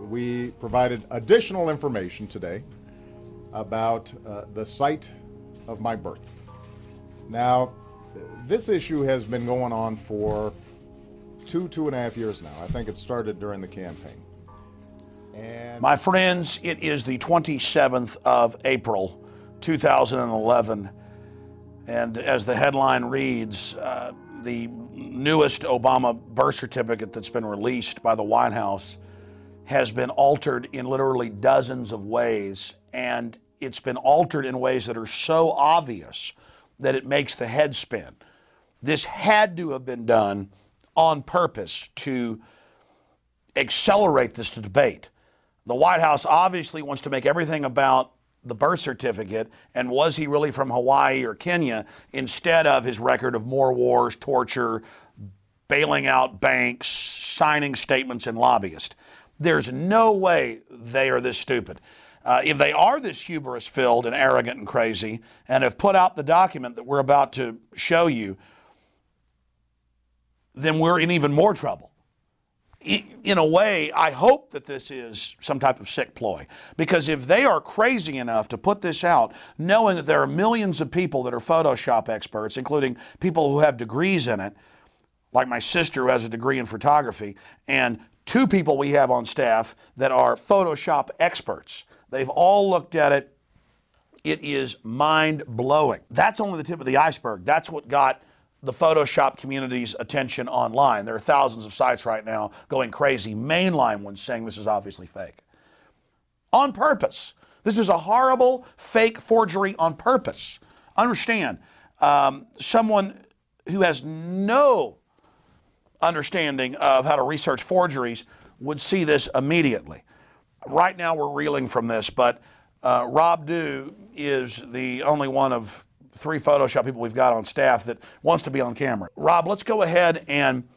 we provided additional information today about the site of my birth. Now, this issue has been going on for two and a half years now. I think it started during the campaign. And my friends, it is the 27th of April, 2011. And as the headline reads, the newest Obama birth certificate that's been released by the White House has been altered in literally dozens of ways. And it's been altered in ways that are so obvious that it makes the head spin. This had to have been done on purpose to accelerate this debate. The White House obviously wants to make everything about the birth certificate and was he really from Hawaii or Kenya, instead of his record of more wars, torture, bailing out banks, signing statements, and lobbyists. There's no way they are this stupid. If they are this hubris-filled and arrogant and crazy and have put out the document that we're about to show you, then we're in even more trouble. In a way, I hope that this is some type of sick ploy, because if they are crazy enough to put this out, knowing that there are millions of people that are Photoshop experts, including people who have degrees in it, like my sister who has a degree in photography, and 2 people we have on staff that are Photoshop experts. They've all looked at it. It is mind-blowing. That's only the tip of the iceberg. That's what got the Photoshop community's attention online. There are thousands of sites right now going crazy, mainline ones saying this is obviously fake. On purpose. This is a horrible fake forgery on purpose. Understand, someone who has no understanding of how to research forgeries would see this immediately. Right now we're reeling from this, but Rob Dew is the only one of 3 Photoshop people we've got on staff that wants to be on camera. Rob, let's go ahead and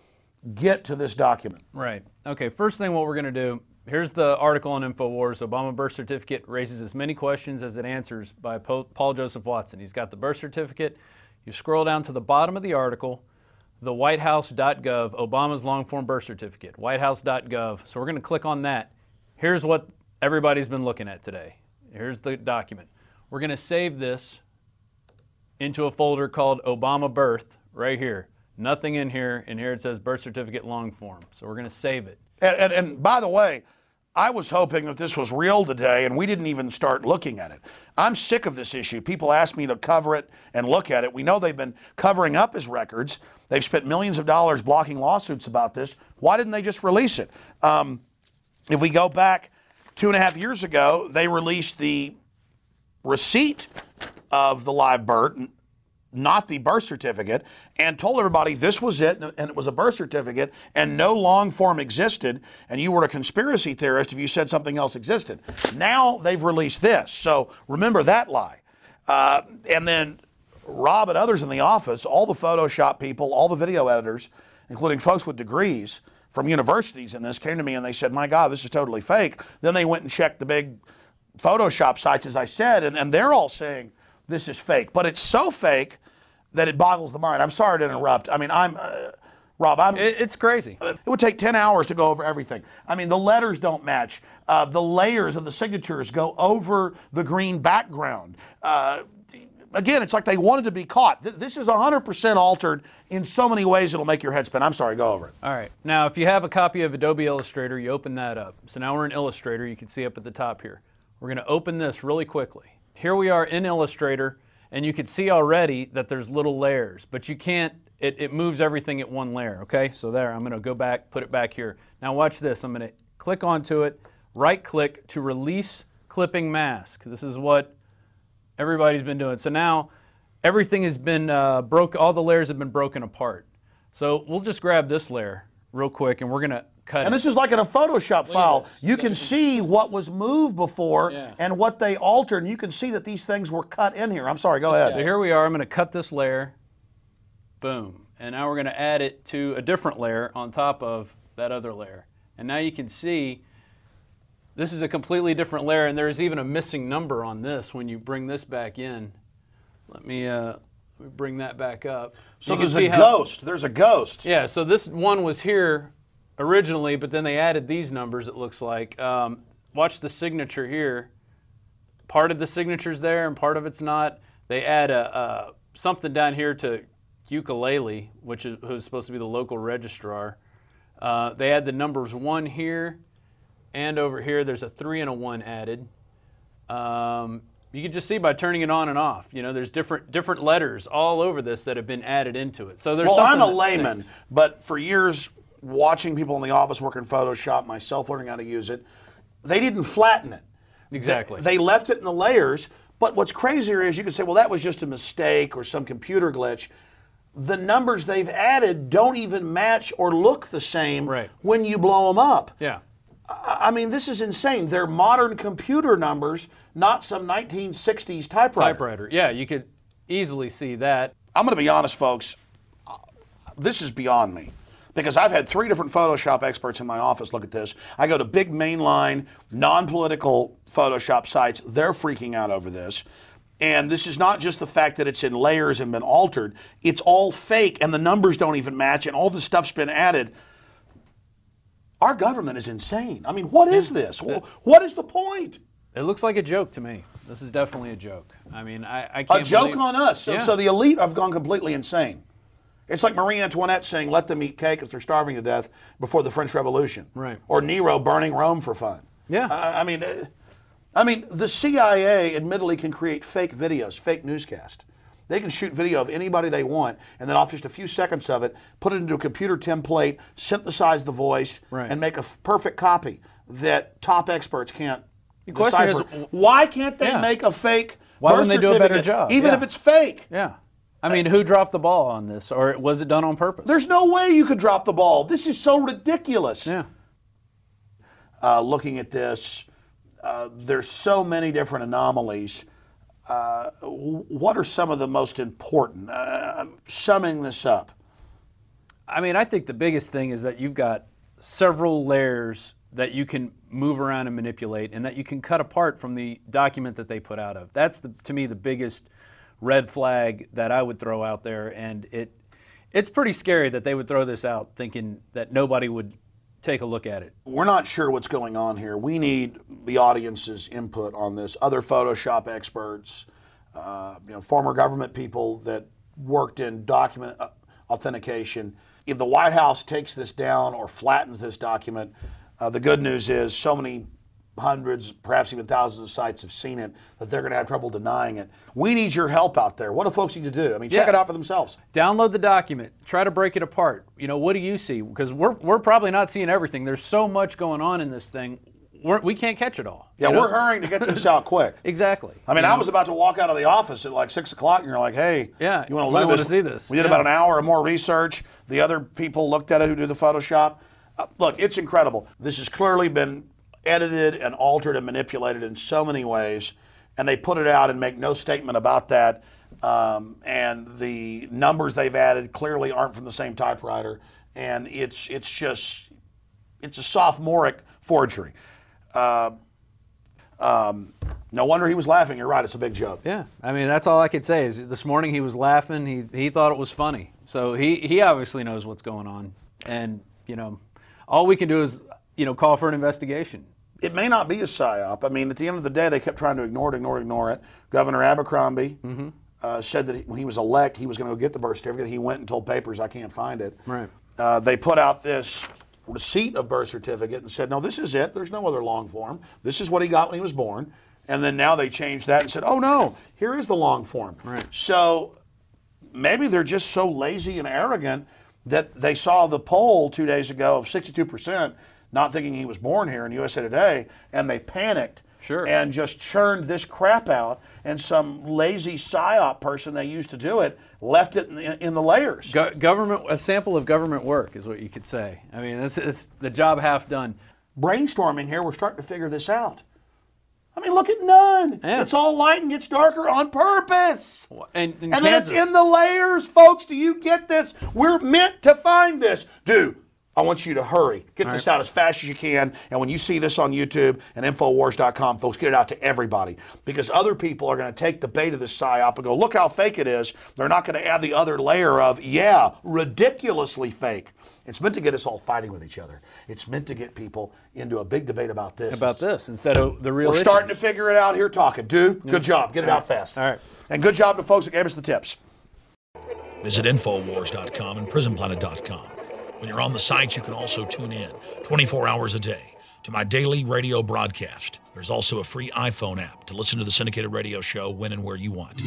get to this document. Right. Okay, first thing what we're going to do, here's the article on InfoWars. Obama birth certificate raises as many questions as it answers by Paul Joseph Watson. He's got the birth certificate. You scroll down to the bottom of the article, the whitehouse.gov, Obama's long-form birth certificate, whitehouse.gov. So we're going to click on that. Here's what everybody's been looking at today. Here's the document. We're going to save this into a folder called Obama Birth right here. Nothing in here, and here it says birth certificate long form. So we're going to save it. And by the way, I was hoping that this was real today, and we didn't even start looking at it. I'm sick of this issue. People ask me to cover it and look at it. We know they've been covering up his records. They've spent millions of dollars blocking lawsuits about this. Why didn't they just release it? If we go back 2.5 years ago, they released the receipt of the live birth, not the birth certificate, and told everybody this was it, and it was a birth certificate, and no long form existed, and you were a conspiracy theorist if you said something else existed. Now they've released this, so remember that lie. And then Rob and others in the office, all the Photoshop people, all the video editors, including folks with degrees from universities in this, came to me and they said, my God, this is totally fake. Then they went and checked the big Photoshop sites, as I said, and they're all saying this is fake. But it's so fake that it boggles the mind. I'm sorry to interrupt. I mean, Rob, it's crazy. It would take 10 hours to go over everything. I mean, the letters don't match. The layers of the signatures go over the green background. Again, it's like they wanted to be caught. This is 100% altered in so many ways it'll make your head spin. I'm sorry, go over it. All right. Now, if you have a copy of Adobe Illustrator, you open that up. So now we're in Illustrator. You can see up at the top here. We're going to open this really quickly. Here we are in Illustrator, and you can see already that there's little layers, but you can't, it moves everything at one layer, okay? So there, I'm going to go back, put it back here. Now watch this. I'm going to click onto it, right-click to release clipping mask. This is what everybody's been doing. So now everything has been all the layers have been broken apart. So we'll just grab this layer real quick, and we're going to cut it. And this is like in a Photoshop file. You can see what was moved before and what they altered, and you can see that these things were cut in here. I'm sorry, go ahead. So here we are. I'm going to cut this layer. Boom. And now we're going to add it to a different layer on top of that other layer. And now you can see this is a completely different layer, and there's even a missing number on this when you bring this back in. Let me bring that back up. So there's a ghost. There's a ghost. Yeah, so this one was here originally, but then they added these numbers, it looks like. Watch the signature here. Part of the signature's there and part of it's not. They add something down here to Ukulele, who's supposed to be the local registrar. They add the numbers 1 here and over here. There's a 3 and a 1 added. You can just see by turning it on and off. You know, there's different letters all over this that have been added into it. So there's I'm a layman, but for years watching people in the office work in Photoshop, myself learning how to use it, they didn't flatten it. Exactly. They left it in the layers. But what's crazier is you could say, well, that was just a mistake or some computer glitch. The numbers they've added don't even match or look the same when you blow them up. Yeah. I mean, this is insane. They're modern computer numbers, not some 1960s typewriter. Yeah, you could easily see that. I'm going to be honest, folks. This is beyond me. Because I've had 3 different Photoshop experts in my office look at this. I go to big mainline, non-political Photoshop sites. They're freaking out over this. And this is not just the fact that it's in layers and been altered. It's all fake, and the numbers don't even match, and all this stuff's been added. Our government is insane. I mean, what is this? What is the point? It looks like a joke to me. This is definitely a joke. I mean, I can't A joke believe... on us. So the elite have gone completely insane. It's like Marie Antoinette saying, let them eat cake because they're starving to death before the French Revolution. Right. Or Nero burning Rome for fun. Yeah. I mean, the CIA admittedly can create fake videos, fake newscast. They can shoot video of anybody they want, and then off just a few seconds of it, put it into a computer template, synthesize the voice, and make a perfect copy that top experts can't decipher. The question is, why can't they make a fake Why birth wouldn't they do a better certificate, job? even if it's fake? Yeah. I mean, who dropped the ball on this, or was it done on purpose? There's no way you could drop the ball. This is so ridiculous. Yeah. Looking at this, there's so many different anomalies. What are some of the most important? Summing this up. I mean, I think the biggest thing is that you've got several layers that you can move around and manipulate, and that you can cut apart from the document that they put out of. That's, to me, the biggest red flag that I would throw out there, and it's pretty scary that they would throw this out thinking that nobody would take a look at it. We're not sure what's going on here. We need the audience's input on this. Other Photoshop experts, former government people that worked in document authentication. If the White House takes this down or flattens this document, the good news is so many hundreds, perhaps even thousands of sites have seen it, that they're going to have trouble denying it. We need your help out there. What do folks need to do? I mean, check it out for themselves. Download the document. Try to break it apart. You know, what do you see? Because we're probably not seeing everything. There's so much going on in this thing. We can't catch it all. Yeah, we're hurrying to get this out quick. Exactly. I mean, I was about to walk out of the office at like 6 o'clock, and you're like, hey, you want to look at this? See this. We did about an hour or more research. The other people looked at it who do the Photoshop. Look, it's incredible. This has clearly been edited and altered and manipulated in so many ways, and they put it out and make no statement about that. And the numbers they've added clearly aren't from the same typewriter, and it's a sophomoric forgery. No wonder he was laughing. You're right, it's a big joke. Yeah, I mean, that's all I could say is this morning he was laughing. He thought it was funny. So he obviously knows what's going on, and all we can do is call for an investigation. It may not be a psyop. I mean, at the end of the day, they kept trying to ignore it. Governor Abercrombie said that when he was elected, he was going to go get the birth certificate. He went and told papers, I can't find it. Right. They put out this receipt of birth certificate and said, no, this is it. There's no other long form. This is what he got when he was born. And then now they changed that and said, oh, no, here is the long form. Right. So maybe they're just so lazy and arrogant that they saw the poll 2 days ago of 62%, not thinking he was born here in USA Today, and they panicked and just churned this crap out, and some lazy psyop person they used to do it left it in the layers. A sample of government work is what you could say. I mean, it's the job half done. Brainstorming here, we're starting to figure this out. I mean, look at none. Yeah. It's all light and gets darker on purpose. And then it's in the layers, folks. Do you get this? We're meant to find this. Do I want you to hurry. Get this out as fast as you can. And when you see this on YouTube and Infowars.com, folks, get it out to everybody. Because other people are going to take the bait of this psyop and go, look how fake it is. They're not going to add the other layer of, yeah, ridiculously fake. It's meant to get us all fighting with each other. It's meant to get people into a big debate about this. Instead of the real We're starting to figure it out here talking. Dude, good job. Get it out fast. All right. And good job to folks that gave us the tips. Visit Infowars.com and PrisonPlanet.com. When you're on the site, you can also tune in 24 hours a day to my daily radio broadcast. There's also a free iPhone app to listen to the syndicated radio show when and where you want.